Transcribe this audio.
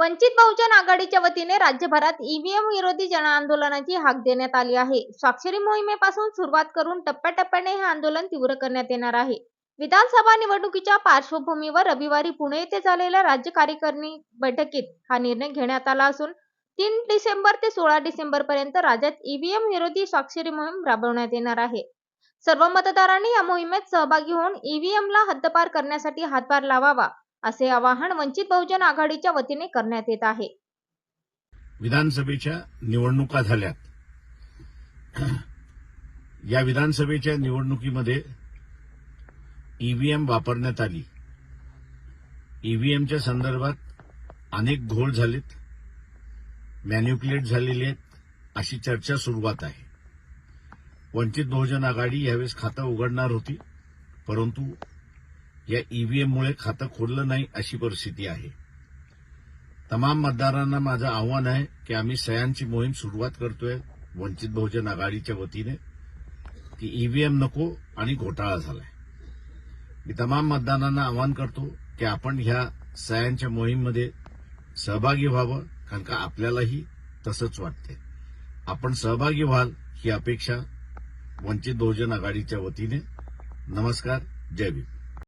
वंचित बहुजन आघाडीच्या वतीने राज्यभरात ईव्हीएम विरोधी जनआंदोलनाची हाक देण्यात आली आहे. स्वाक्षरी मोहिमेपासून सुरुवात करून टप्प्याटप्प्याने हे आंदोलन तीव्र करण्यात येणार आहे. विधानसभा निवडणुकीच्या पार्श्वभूमीवर रविवारी पुणे येथे झालेल्या राज्य कार्यकारिणी बैठकीत हा निर्णय घेण्यात आला असून 3 डिसेंबर ते 16 डिसेंबर पर्यंत राज्यात ईव्हीएम विरोधी स्वाक्षरी मोहीम राबवण्यात येणार आहे. सर्व मतदारांनी या मोहिमेत सहभागी होऊन ईव्हीएमला हद्दपार करण्यासाठी हातभार लावावा असे आवाहन वंचित बहुजन आघाडीच्या वतीने करण्यात येत आहे. विधानसभेच्या निवडणुका झाल्यात. या विधानसभेच्या निवडणुकीमध्ये ईव्हीएम वापरण्यात आली. ईव्हीएमच्या संदर्भात अनेक घोळ झालेत, मॅन्युप्युलेट झालेले आहेत अशी चर्चा सुरुवात आहे. वंचित बहुजन आघाडी यावेळेस खातं उघडणार होती, परंतु या ईव्हीएममुळे खातं खोललं नाही अशी परिस्थिती आहे. तमाम मतदारांना माझं आव्हान आहे की आम्ही सह्यांची मोहीम सुरुवात करतोय वंचित बहुजन आघाडीच्या वतीने की ईव्हीएम नको आणि घोटाळा झालाय. मी तमाम मतदारांना आवाहन करतो की आपण ह्या सह्यांच्या मोहीममध्ये सहभागी व्हावं, कारण का आपल्यालाही तसंच वाटतंय. आपण सहभागी व्हाल ही अपेक्षा वंचित बहुजन आघाडीच्या वतीने. नमस्कार. जय भीम.